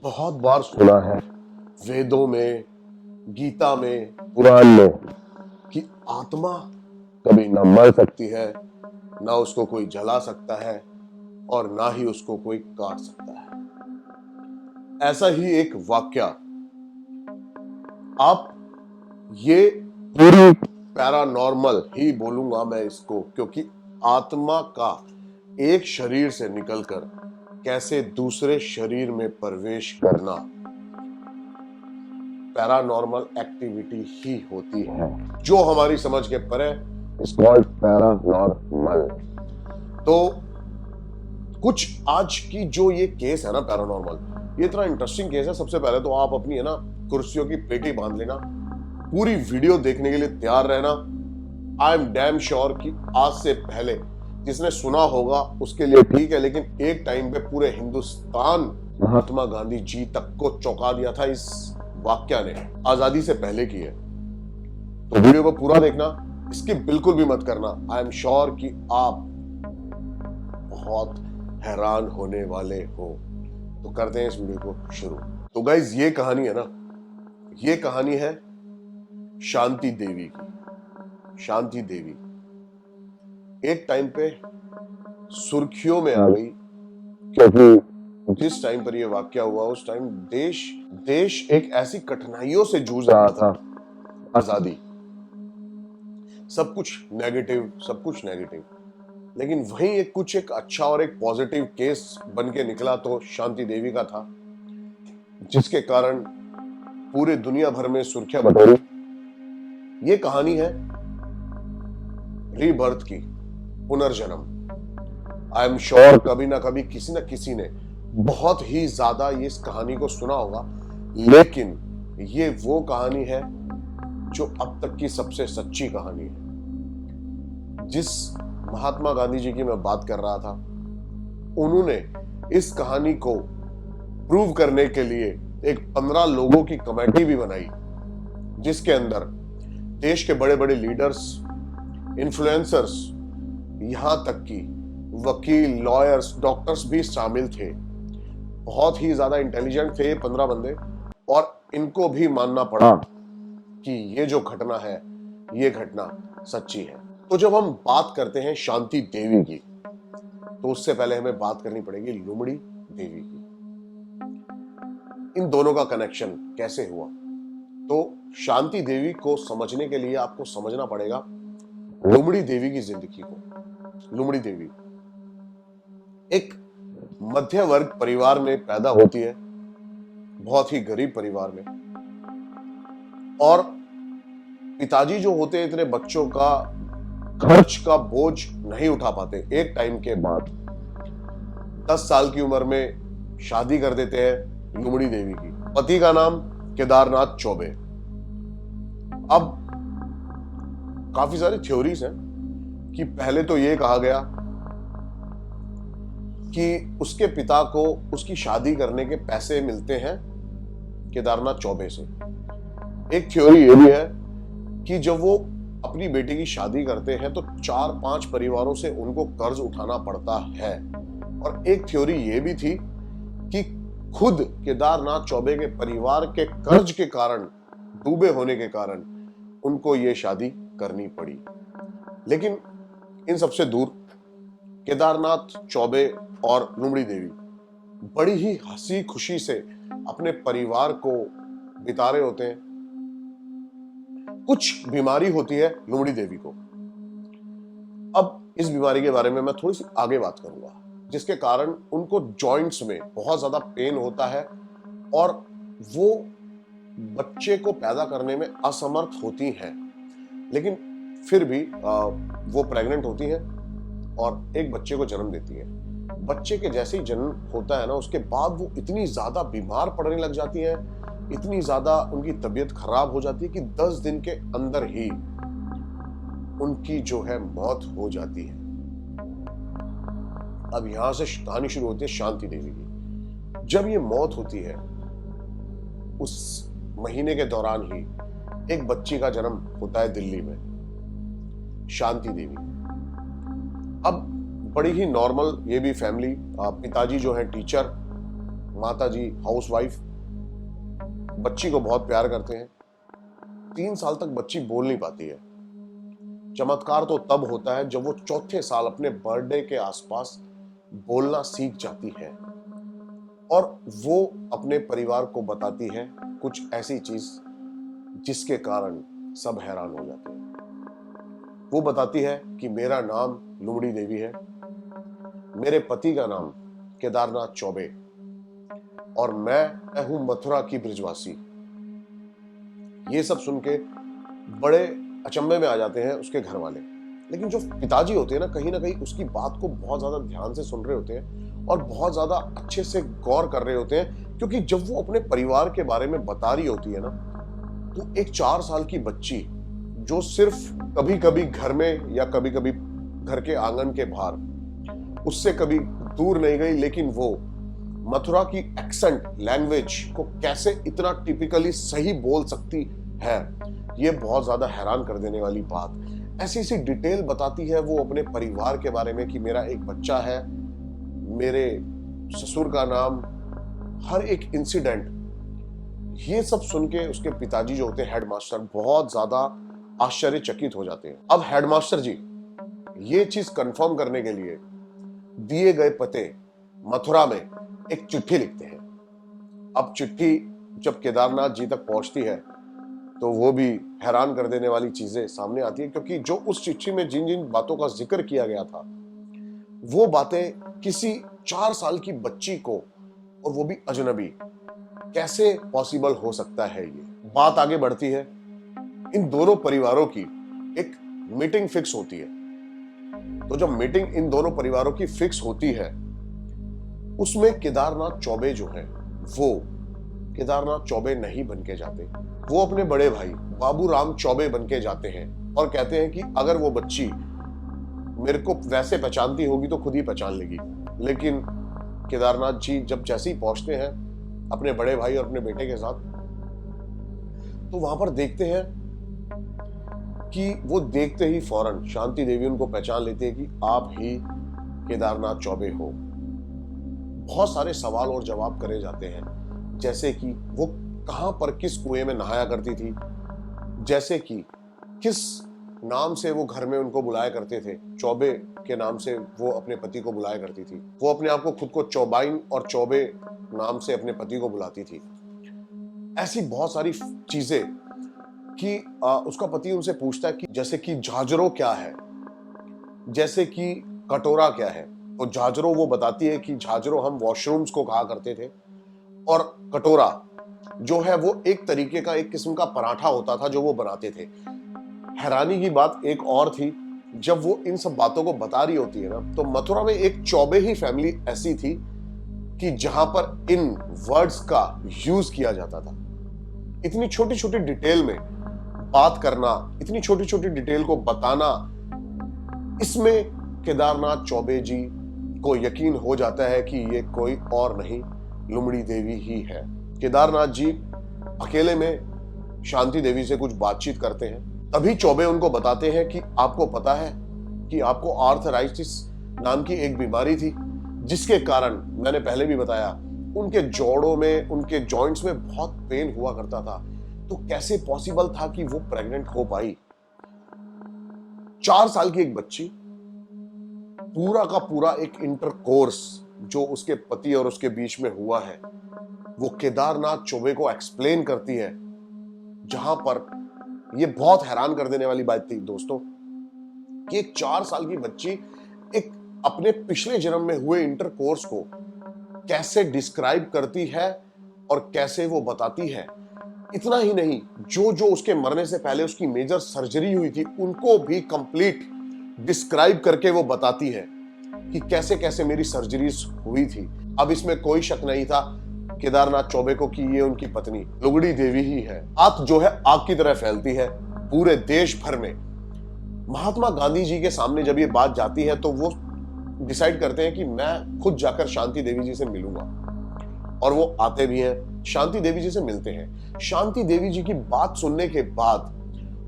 बहुत बार सुना है वेदों में, गीता में, पुराण में कि आत्मा कभी ना मर सकती है, ना उसको कोई जला सकता है और ना ही उसको कोई काट सकता है। ऐसा ही एक वाक्या आप ये पूरी पैरानॉर्मल ही बोलूंगा मैं इसको, क्योंकि आत्मा का एक शरीर से निकलकर कैसे दूसरे शरीर में प्रवेश करना पैरानॉर्मल एक्टिविटी ही होती है, जो हमारी समझ के परे इज कॉल्ड पैरानॉर्मल। तो कुछ आज की जो ये केस है ना पैरानॉर्मल, ये इतना इंटरेस्टिंग केस है। सबसे पहले तो आप अपनी है ना कुर्सियों की पेटी बांध लेना, पूरी वीडियो देखने के लिए तैयार रहना। आई एम डैम श्योर कि आज से पहले जिसने सुना होगा उसके लिए ठीक है, लेकिन एक टाइम पे पूरे हिंदुस्तान महात्मा गांधी जी तक को चौंका दिया था इस वाक्या ने, आजादी से पहले की है। तो वीडियो को पूरा देखना, इसकी बिल्कुल भी मत करना। आई एम श्योर कि आप बहुत हैरान होने वाले हो। तो करते हैं इस वीडियो को शुरू। तो गाइज ये कहानी है ना, ये कहानी है शांति देवी की। शांति देवी एक टाइम पे सुर्खियों में आ गई, क्योंकि जिस टाइम पर यह वाकया हुआ उस टाइम देश एक ऐसी कठिनाइयों से जूझ रहा था। आजादी, सब कुछ नेगेटिव, सब कुछ नेगेटिव, लेकिन वहीं एक अच्छा और एक पॉजिटिव केस बन के निकला तो शांति देवी का था, जिसके कारण पूरे दुनिया भर में सुर्खियां बटोरी। ये कहानी है रीबर्थ की, पुनर्जन्म। आई एम श्योर कभी ना कभी किसी ना किसी ने बहुत ही ज्यादा ये इस कहानी को सुना होगा, लेकिन ये वो कहानी है जो अब तक की सबसे सच्ची कहानी है। जिस महात्मा गांधी जी की मैं बात कर रहा था, उन्होंने इस कहानी को प्रूव करने के लिए एक 15 लोगों की कमेटी भी बनाई, जिसके अंदर देश के बड़े बड़े लीडर्स, इन्फ्लुएंसर्स, यहां तक कि वकील, लॉयर्स, डॉक्टर्स भी शामिल थे। बहुत ही ज्यादा इंटेलिजेंट थे ये 15 बंदे, और इनको भी मानना पड़ा कि ये जो घटना है, ये घटना सच्ची है। तो जब हम बात करते हैं शांति देवी की, तो उससे पहले हमें बात करनी पड़ेगी लुमड़ी देवी की। इन दोनों का कनेक्शन कैसे हुआ? तो शांति देवी को समझने के लिए आपको समझना पड़ेगा लुमड़ी देवी की जिंदगी को। लुमड़ी देवी एक मध्य वर्ग परिवार में पैदा होती है, बहुत ही गरीब परिवार में, और पिताजी जो होते हैं इतने बच्चों का खर्च का बोझ नहीं उठा पाते। एक टाइम के बाद 10 साल की उम्र में शादी कर देते हैं लुमड़ी देवी की। पति का नाम केदारनाथ चौबे। अब काफी सारी थ्योरीज हैं कि पहले तो ये कहा गया कि उसके पिता को उसकी शादी करने के पैसे मिलते हैं केदारनाथ चौबे से। एक थ्योरी ये भी है कि जब वो अपनी बेटी की शादी करते हैं तो 4-5 परिवारों से उनको कर्ज उठाना पड़ता है। और एक थ्योरी ये भी थी कि खुद केदारनाथ चौबे के परिवार के कर्ज के कारण, डूबे होने के कारण उनको ये शादी करनी पड़ी। लेकिन इन सबसे दूर केदारनाथ चौबे और लुमड़ी देवी बड़ी ही हंसी खुशी से अपने परिवार को बिता रहे होते हैं। कुछ बीमारी होती है लुमड़ी देवी को। अब इस बीमारी के बारे में मैं थोड़ी सी आगे बात करूंगा, जिसके कारण उनको जॉइंट्स में बहुत ज्यादा पेन होता है और वो बच्चे को पैदा करने में असमर्थ होती हैं। लेकिन फिर भी वो प्रेग्नेंट होती हैं और एक बच्चे को जन्म देती है। बच्चे के जैसे ही जन्म होता है ना, उसके बाद वो इतनी ज्यादा बीमार पड़ने लग जाती हैं, इतनी ज्यादा उनकी तबीयत खराब हो जाती है कि 10 दिन के अंदर ही उनकी जो है मौत हो जाती है। अब यहां से कहानी शुरू होती है शांति देवी की। जब ये मौत होती है, उस महीने के दौरान ही एक बच्ची का जन्म होता है दिल्ली में, शांति देवी। अब बड़ी ही नॉर्मल ये भी फैमिली, पिताजी जो है टीचर, माता जी हाउसवाइफ, बच्ची को बहुत प्यार करते हैं। 3 साल तक बच्ची बोल नहीं पाती है। चमत्कार तो तब होता है जब वो चौथे साल अपने बर्थडे के आसपास बोलना सीख जाती है और वो अपने परिवार को बताती है कुछ ऐसी चीज जिसके कारण सब हैरान हो जाते हैं। वो बताती है कि मेरा नाम लुमड़ी देवी है, मेरे पति का नाम केदारनाथ चौबे और मैं हूं मथुरा की ब्रिजवासी। ये सब सुन के बड़े अचंभे में आ जाते हैं उसके घर वाले, लेकिन जो पिताजी होते हैं ना कहीं उसकी बात को बहुत ज्यादा ध्यान से सुन रहे होते हैं और बहुत ज्यादा अच्छे से गौर कर रहे होते हैं, क्योंकि जब वो अपने परिवार के बारे में बता रही होती है ना, तो एक 4 साल की बच्ची जो सिर्फ कभी कभी घर में या कभी कभी घर के आंगन के बाहर उससे कभी दूर नहीं गई, लेकिन वो मथुरा की एक्सेंट लैंग्वेज को कैसे इतना टिपिकली सही बोल सकती है, ये बहुत ज्यादा हैरान कर देने वाली बात। ऐसी ऐसी डिटेल बताती है वो अपने परिवार के बारे में कि मेरा एक बच्चा है, मेरे ससुर का नाम, हर एक इंसिडेंट। ये सब सुन के उसके पिताजी जो होते हैं हेडमास्टर बहुत ज्यादा आश्चर्यचकित हो जाते हैं। अब हेडमास्टर जी ये चीज कंफर्म करने के लिए दिए गए पते मथुरा में एक चिट्ठी लिखते हैं। अब चिट्ठी जब केदारनाथ जी तक पहुंचती है तो वो भी हैरान कर देने वाली चीजें सामने आती है, क्योंकि जो उस चिट्ठी में जिन जिन बातों का जिक्र किया गया था वो बातें किसी 4 साल की बच्ची को, और वो भी अजनबी, कैसे पॉसिबल हो सकता है। ये बात आगे बढ़ती है, इन दोनों परिवारों की एक मीटिंग फिक्स होती है। तो जब मीटिंग इन दोनों परिवारों की फिक्स होती है उसमें केदारनाथ चौबे जो है वो केदारनाथ चौबे नहीं बन के जाते, वो अपने बड़े भाई बाबू राम चौबे बन के जाते हैं और कहते हैं कि अगर वो बच्ची मेरे को वैसे पहचानती होगी तो खुद ही पहचान लेगी। लेकिन केदारनाथ जी जब जैसे ही पहुंचते हैं अपने बड़े भाई और अपने बेटे के साथ, तो वहां पर देखते हैं कि वो देखते ही फौरन शांति देवी उनको पहचान लेती है कि आप ही केदारनाथ चौबे हो। बहुत सारे सवाल और जवाब करे जाते हैं, जैसे कि वो कहां पर किस कुएं में नहाया करती थी, जैसे कि किस नाम से वो घर में उनको बुलाया करते थे, चौबे के नाम से वो अपने पति को बुलाया करती थी, वो अपने आप को खुद को चौबाइन और चौबे नाम से अपने पति को बुलाती थी। ऐसी बहुत सारी चीजें कि उसका पति उनसे पूछता है कि जैसे कि झाजरो क्या है, जैसे कि कटोरा क्या है। तो झाजरो वो बताती है कि झाजरो हम वॉशरूम्स को कहा करते थे, और कटोरा जो है वो एक तरीके का एक किस्म का पराठा होता था जो वो बनाते थे। हैरानी की बात एक और थी, जब वो इन सब बातों को बता रही होती है ना, तो मथुरा में एक चौबे ही फैमिली ऐसी थी कि जहां पर इन वर्ड्स का यूज किया जाता था। इतनी छोटी छोटी डिटेल में बात करना, इतनी छोटी छोटी डिटेल को बताना, इसमें केदारनाथ चौबे जी को यकीन हो जाता है कि ये कोई और नहीं लुमड़ी देवी ही है। केदारनाथ जी अकेले में शांति देवी से कुछ बातचीत करते हैं, तभी चौबे उनको बताते हैं कि आपको पता है कि आपको आर्थराइटिस नाम की एक बीमारी थी, जिसके कारण मैंने पहले भी बताया उनके जोड़ों में, उनके जॉइंट्स में बहुत पेन हुआ करता था। तो कैसे पॉसिबल था कि वो प्रेग्नेंट हो पाई। 4 साल की एक बच्ची पूरा का पूरा एक इंटरकोर्स जो उसके पति और उसके बीच में हुआ है वो केदारनाथ चौबे को एक्सप्लेन करती है, जहां पर ये बहुत हैरान कर देने वाली बात थी दोस्तों कि एक 4 साल की बच्ची एक अपने पिछले जन्म में हुए इंटरकोर्स को कैसे डिस्क्राइब करती है और कैसे वो बताती है। इतना ही नहीं, जो उसके मरने से पहले उसकी मेजर सर्जरी हुई थी उनको भी कंप्लीट डिस्क्राइब करके वो बताती है कि कैसे कैसे मेरी सर्जरीज हुई थी। अब इसमें कोई शक नहीं था केदारनाथ चौबे को कि ये उनकी पत्नी लुगड़ी देवी ही है। बात जो है आग की तरह फैलती है पूरे देश भर में। महात्मा गांधी जी के सामने जब ये बात जाती है तो वो डिसाइड करते हैं कि मैं खुद जाकर शांति देवी जी से मिलूंगा, और वो आते भी हैं, शांति देवी जी से मिलते हैं। शांति देवी जी की बात सुनने के बाद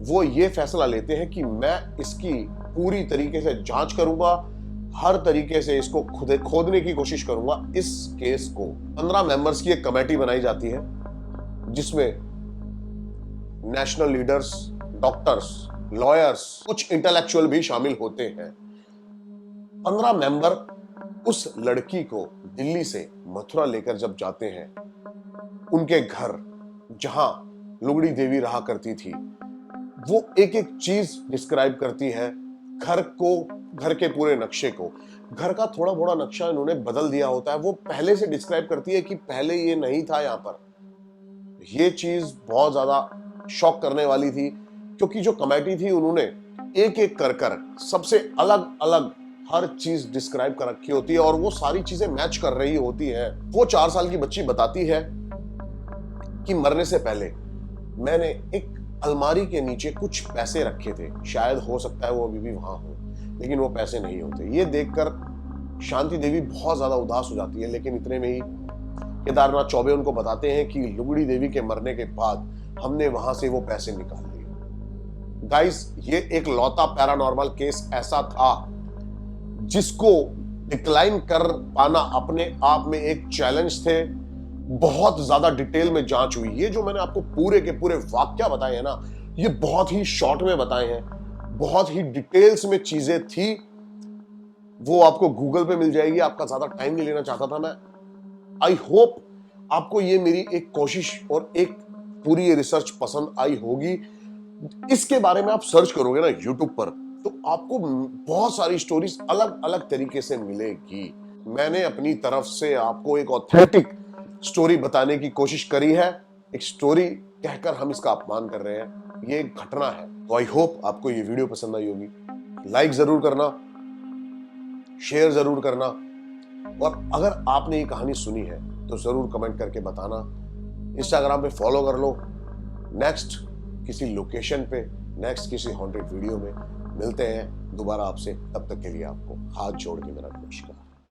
वो ये फैसला लेते हैं कि मैं इसकी पूरी तरीके से जांच करूंगा, हर तरीके से इसको खोदने की कोशिश करूंगा। इस केस को 15 मेंबर्स की एक कमेटी बनाई जाती है जिसमें नेशनल लीडर्स, डॉक्टर्स, लॉयर्स, कुछ इंटेलेक्चुअल भी शामिल होते हैं। 15 मेंबर उस लड़की को दिल्ली से मथुरा लेकर जब जाते हैं, उनके घर जहां लुगड़ी देवी रहा करती थी, वो एक एक चीज डिस्क्राइब करती है। घर के पूरे नक्शे को, घर का थोड़ा थोड़ा नक्शा इन्होंने बदल दिया होता है। वो पहले से डिस्क्राइब करती है कि पहले ये नहीं था यहां पर। ये चीज बहुत ज्यादा शॉक करने वाली थी, क्योंकि जो कमेटी थी उन्होंने एक एक कर सबसे अलग अलग हर चीज डिस्क्राइब कर रखी होती है और वो सारी चीजें मैच कर रही होती है। वो 4 साल की बच्ची बताती है कि मरने से पहले मैंने एक अलमारी के नीचे कुछ पैसे रखे थे, शायद हो सकता है वो अभी भी वहां हो, लेकिन वो पैसे नहीं होते। ये देखकर शांति देवी बहुत ज्यादा उदास हो जाती है, लेकिन इतने में ही केदारनाथ चौबे उनको बताते हैं कि लुगड़ी देवी के मरने के बाद हमने वहां से वो पैसे निकाल लिए। गाइस, ये एक लौता पैरानॉर्मल केस ऐसा था जिसको डिक्लाइन कर पाना अपने आप में एक चैलेंज थे। बहुत ज्यादा डिटेल में जांच हुई। ये जो मैंने आपको पूरे के पूरे वाक्य बताए हैं ना, ये बहुत ही शॉर्ट में बताए हैं, बहुत ही डिटेल्स में चीजें थी। वो आपको गूगल पे मिल जाएगी, आपका ज्यादा टाइम नहीं लेना चाहता था मैं। आई होप आपको ये मेरी एक कोशिश और एक पूरी रिसर्च पसंद आई होगी। इसके बारे में आप सर्च करोगे ना यूट्यूब पर, तो आपको बहुत सारी स्टोरीज अलग अलग तरीके से मिलेगी। मैंने अपनी तरफ से आपको एक ऑथेंटिक स्टोरी बताने की कोशिश करी है। एक स्टोरी कहकर हम इसका अपमान कर रहे हैं, ये एक घटना है। तो आई होप आपको ये वीडियो पसंद आई होगी। लाइक जरूर करना, शेयर जरूर करना, और अगर आपने ये कहानी सुनी है तो जरूर कमेंट करके बताना। इंस्टाग्राम पे फॉलो कर लो। नेक्स्ट किसी लोकेशन पे, नेक्स्ट किसी हॉन्टेड वीडियो में मिलते हैं दोबारा आपसे। तब तक के लिए आपको हाथ जोड़ के मेरा नमस्कार।